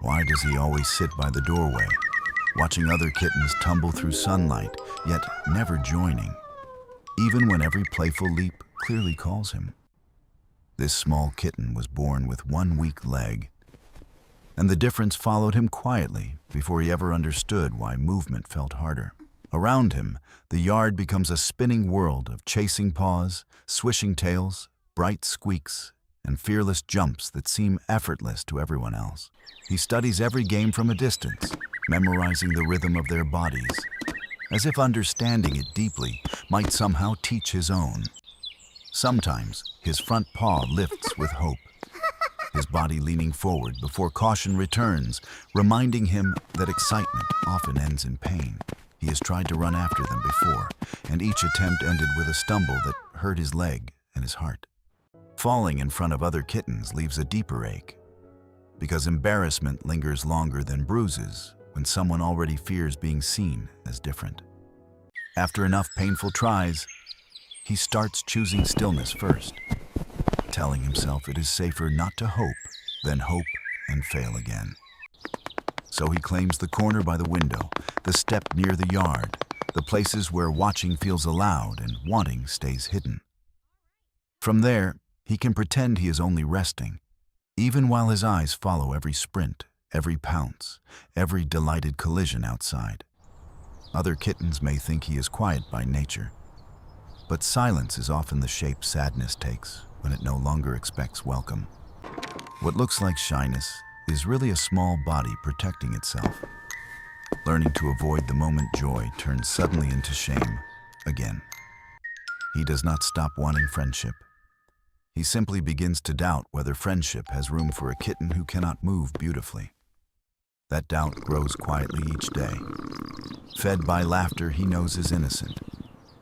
Why does he always sit by the doorway, watching other kittens tumble through sunlight, yet never joining, even when every playful leap clearly calls him? This small kitten was born with one weak leg, and the difference followed him quietly before he ever understood why movement felt harder. Around him, the yard becomes a spinning world of chasing paws, swishing tails, bright squeaks, and fearless jumps that seem effortless to everyone else. He studies every game from a distance, memorizing the rhythm of their bodies, as if understanding it deeply might somehow teach his own. Sometimes, his front paw lifts with hope, his body leaning forward before caution returns, reminding him that excitement often ends in pain. He has tried to run after them before, and each attempt ended with a stumble that hurt his leg and his heart. Falling in front of other kittens leaves a deeper ache, because embarrassment lingers longer than bruises when someone already fears being seen as different. After enough painful tries, he starts choosing stillness first, telling himself it is safer not to hope than hope and fail again. So he claims the corner by the window, the step near the yard, the places where watching feels allowed and wanting stays hidden. From there, he can pretend he is only resting, even while his eyes follow every sprint, every pounce, every delighted collision outside. Other kittens may think he is quiet by nature, but silence is often the shape sadness takes when it no longer expects welcome. What looks like shyness is really a small body protecting itself. Learning to avoid the moment joy turns suddenly into shame again. He does not stop wanting friendship. He simply begins to doubt whether friendship has room for a kitten who cannot move beautifully. That doubt grows quietly each day. Fed by laughter he knows is innocent,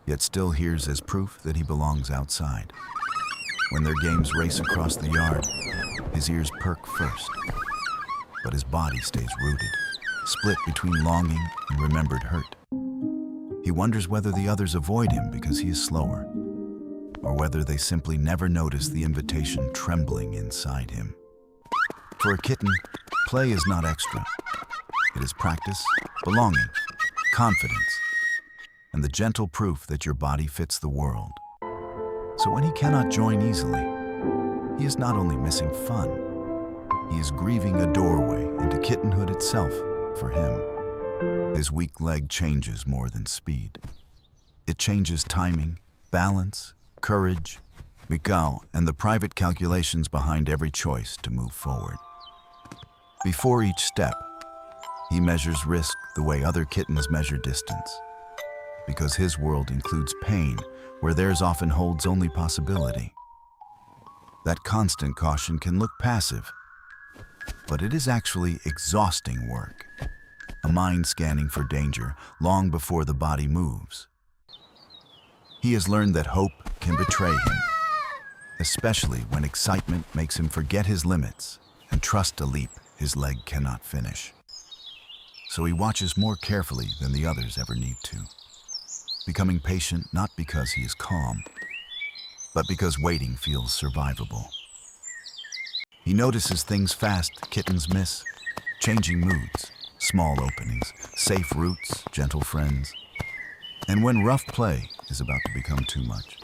yet still hears as proof that he belongs outside. When their games race across the yard, his ears perk first, but his body stays rooted, split between longing and remembered hurt. He wonders whether the others avoid him because he is slower, or whether they simply never notice the invitation trembling inside him. For a kitten, play is not extra. It is practice, belonging, confidence, and the gentle proof that your body fits the world. So when he cannot join easily, he is not only missing fun, he is grieving a doorway into kittenhood itself for him. His weak leg changes more than speed. It changes timing, balance, courage, Meow, and the private calculations behind every choice to move forward. Before each step, he measures risk the way other kittens measure distance, because his world includes pain where theirs often holds only possibility. That constant caution can look passive, but it is actually exhausting work, a mind scanning for danger long before the body moves. He has learned that hope can betray him, especially when excitement makes him forget his limits and trust a leap his leg cannot finish. So he watches more carefully than the others ever need to, becoming patient not because he is calm, but because waiting feels survivable. He notices things fast kittens miss, changing moods, small openings, safe routes, gentle friends. And when rough play is about to become too much,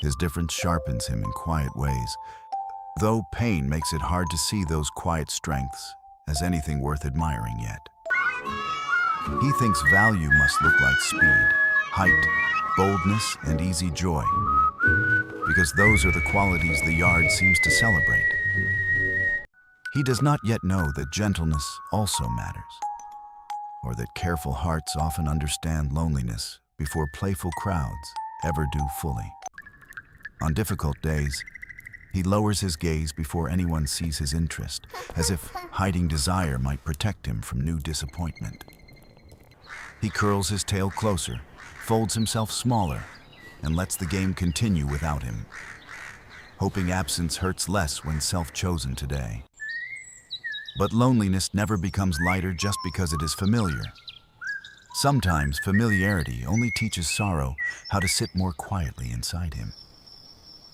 his difference sharpens him in quiet ways, though pain makes it hard to see those quiet strengths as anything worth admiring yet. He thinks value must look like speed, height, boldness, and easy joy, because those are the qualities the yard seems to celebrate. He does not yet know that gentleness also matters, or that careful hearts often understand loneliness before playful crowds ever do fully. On difficult days, he lowers his gaze before anyone sees his interest, as if hiding desire might protect him from new disappointment. He curls his tail closer, folds himself smaller, and lets the game continue without him, hoping absence hurts less when self-chosen today. But loneliness never becomes lighter just because it is familiar. Sometimes familiarity only teaches sorrow how to sit more quietly inside him.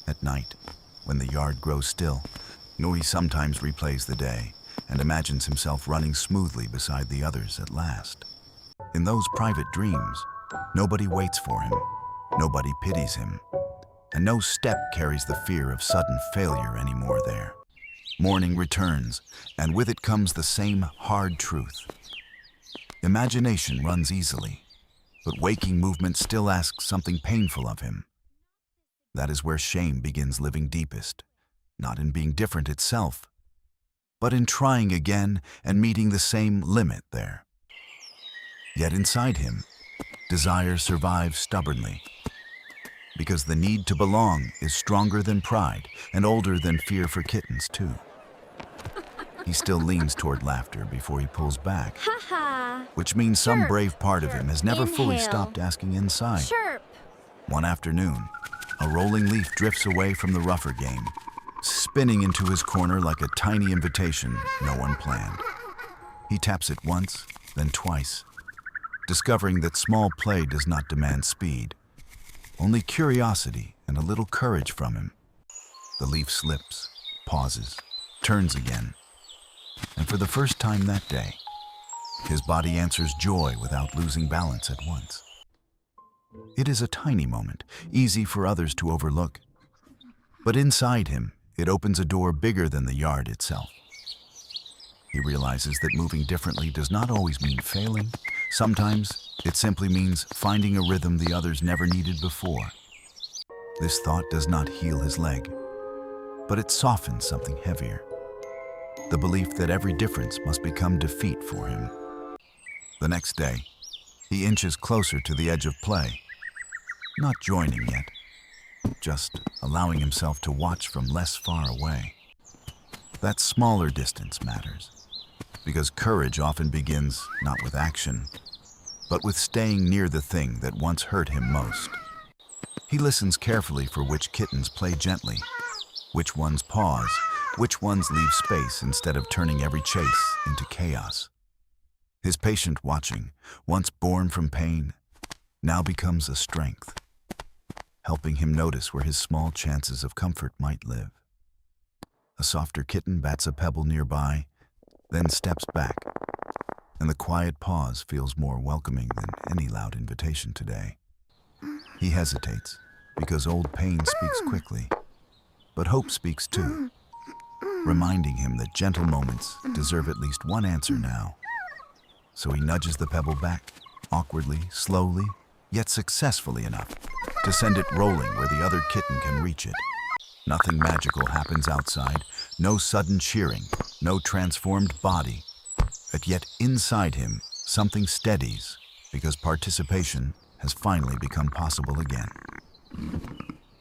At night, when the yard grows still, Nui sometimes replays the day, and imagines himself running smoothly beside the others at last. In those private dreams, nobody waits for him, nobody pities him, and no step carries the fear of sudden failure anymore there. Morning returns, and with it comes the same hard truth. Imagination runs easily, but waking movement still asks something painful of him. That is where shame begins living deepest, not in being different itself, but in trying again and meeting the same limit there. Yet inside him, desire survives stubbornly, because the need to belong is stronger than pride and older than fear for kittens too. He still leans toward laughter before he pulls back, which means some brave part of him has never fully stopped asking inside. One afternoon, a rolling leaf drifts away from the rougher game, spinning into his corner like a tiny invitation no one planned. He taps it once, then twice, discovering that small play does not demand speed, only curiosity and a little courage from him. The leaf slips, pauses, turns again, and for the first time that day, his body answers joy without losing balance at once. It is a tiny moment, easy for others to overlook, but inside him, it opens a door bigger than the yard itself. He realizes that moving differently does not always mean failing. Sometimes it simply means finding a rhythm the others never needed before. This thought does not heal his leg, but it softens something heavier. The belief that every difference must become defeat for him. The next day, he inches closer to the edge of play, not joining yet, just allowing himself to watch from less far away. That smaller distance matters, because courage often begins not with action, but with staying near the thing that once hurt him most. He listens carefully for which kittens play gently, which ones pause, which ones leave space instead of turning every chase into chaos. His patient watching, once born from pain, now becomes a strength, helping him notice where his small chances of comfort might live. A softer kitten bats a pebble nearby, then steps back, and the quiet pause feels more welcoming than any loud invitation today. He hesitates, because old pain speaks quickly, but hope speaks too, reminding him that gentle moments deserve at least one answer now. So he nudges the pebble back, awkwardly, slowly, yet successfully enough to send it rolling where the other kitten can reach it. Nothing magical happens outside, no sudden cheering, no transformed body. But yet inside him, something steadies, because participation has finally become possible again.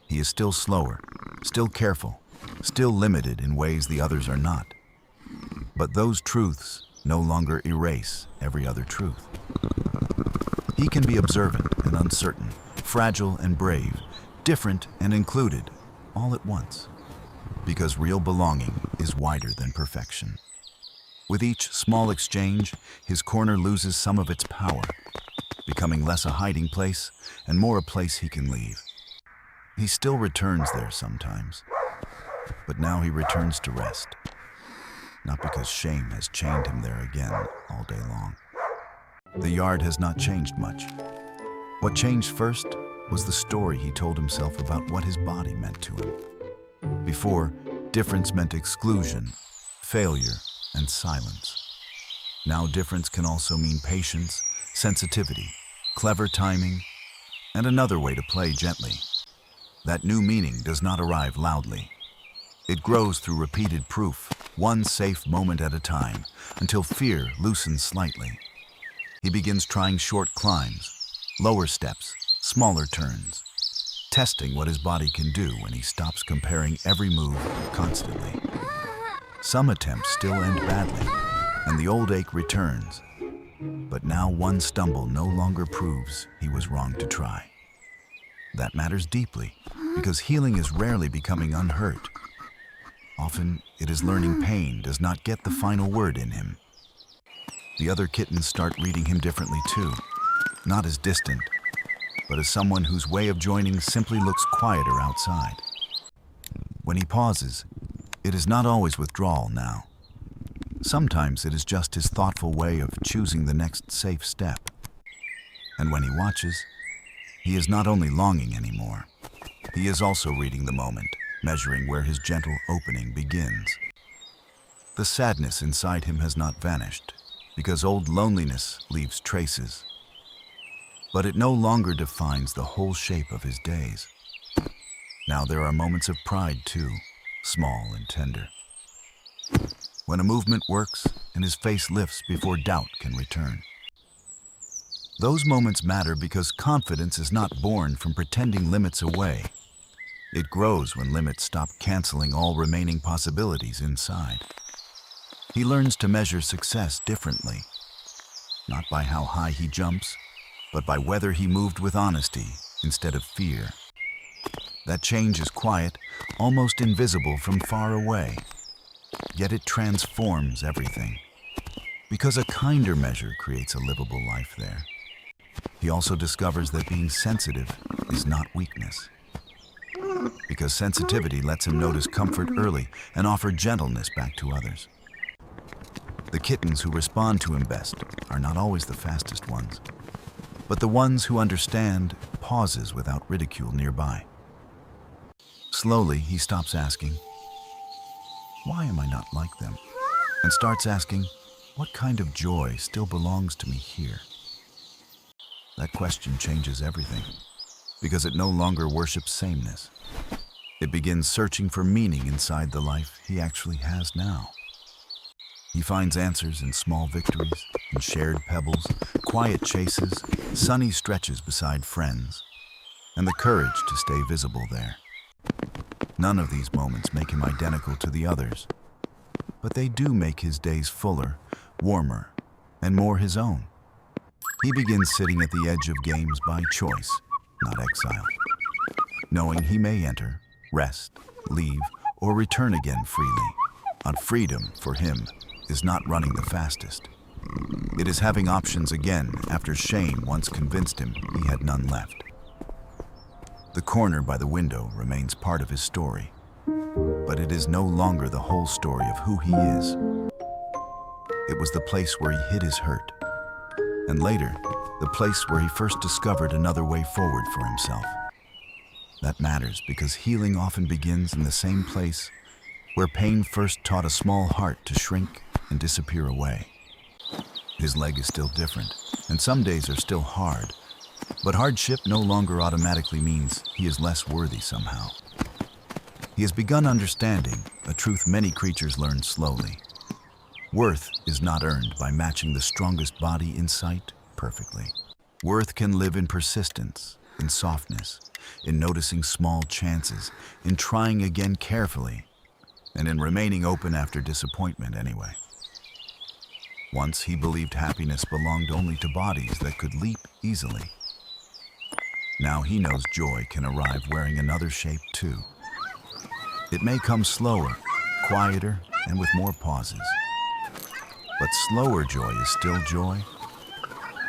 He is still slower, still careful, still limited in ways the others are not. But those truths no longer erase every other truth. He can be observant and uncertain, fragile and brave, different and included, all at once, because real belonging is wider than perfection. With each small exchange, his corner loses some of its power, becoming less a hiding place and more a place he can leave. He still returns there sometimes, but now he returns to rest, not because shame has chained him there again all day long. The yard has not changed much. What changed first was the story he told himself about what his body meant to him. Before, difference meant exclusion, failure, and silence. Now difference can also mean patience, sensitivity, clever timing, and another way to play gently. That new meaning does not arrive loudly. It grows through repeated proof, one safe moment at a time, until fear loosens slightly. He begins trying short climbs, lower steps, smaller turns, testing what his body can do when he stops comparing every move constantly. Some attempts still end badly, and the old ache returns. But now one stumble no longer proves he was wrong to try. That matters deeply, because healing is rarely becoming unhurt. Often, it is learning pain does not get the final word in him. The other kittens start reading him differently too, not as distant, but as someone whose way of joining simply looks quieter outside. When he pauses, it is not always withdrawal now. Sometimes it is just his thoughtful way of choosing the next safe step. And when he watches, he is not only longing anymore, he is also reading the moment, measuring where his gentle opening begins. The sadness inside him has not vanished, because old loneliness leaves traces. But it no longer defines the whole shape of his days. Now there are moments of pride too, small and tender. When a movement works and his face lifts before doubt can return. Those moments matter because confidence is not born from pretending limits away. It grows when limits stop canceling all remaining possibilities inside. He learns to measure success differently, not by how high he jumps, but by whether he moved with honesty instead of fear. That change is quiet, almost invisible from far away, yet it transforms everything, because a kinder measure creates a livable life there. He also discovers that being sensitive is not weakness, because sensitivity lets him notice comfort early and offer gentleness back to others. The kittens who respond to him best are not always the fastest ones, but the ones who understand pauses without ridicule nearby. Slowly, he stops asking, "Why am I not like them?" and starts asking, "What kind of joy still belongs to me here?" That question changes everything, because it no longer worships sameness. It begins searching for meaning inside the life he actually has now. He finds answers in small victories, in shared pebbles, quiet chases, sunny stretches beside friends, and the courage to stay visible there. None of these moments make him identical to the others, but they do make his days fuller, warmer, and more his own. He begins sitting at the edge of games by choice, not exile, knowing he may enter, rest, leave, or return again freely. On freedom, for him, is not running the fastest. It is having options again after shame once convinced him he had none left. The corner by the window remains part of his story, but it is no longer the whole story of who he is. It was the place where he hid his hurt, and later, the place where he first discovered another way forward for himself. That matters because healing often begins in the same place where pain first taught a small heart to shrink and disappear away. His leg is still different, and some days are still hard, but hardship no longer automatically means he is less worthy somehow. He has begun understanding a truth many creatures learn slowly. Worth is not earned by matching the strongest body in sight perfectly. Worth can live in persistence, in softness, in noticing small chances, in trying again carefully, and in remaining open after disappointment anyway. Once he believed happiness belonged only to bodies that could leap easily. Now he knows joy can arrive wearing another shape too. It may come slower, quieter, and with more pauses. But slower joy is still joy,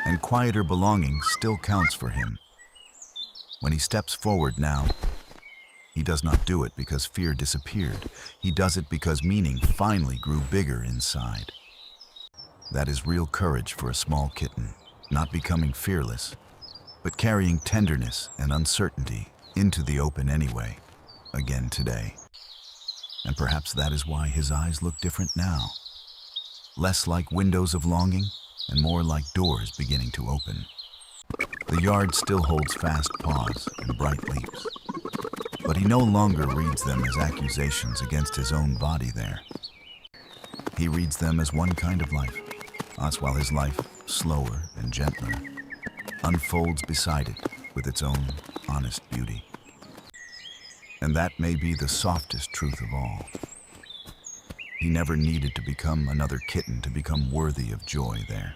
and quieter belonging still counts for him. When he steps forward now, he does not do it because fear disappeared. He does it because meaning finally grew bigger inside. That is real courage for a small kitten, not becoming fearless, but carrying tenderness and uncertainty into the open anyway, again today. And perhaps that is why his eyes look different now. Less like windows of longing and more like doors beginning to open. The yard still holds fast paws and bright leaps, but he no longer reads them as accusations against his own body there. He reads them as one kind of life, while his life, slower and gentler, unfolds beside it with its own honest beauty. And that may be the softest truth of all. He never needed to become another kitten to become worthy of joy there.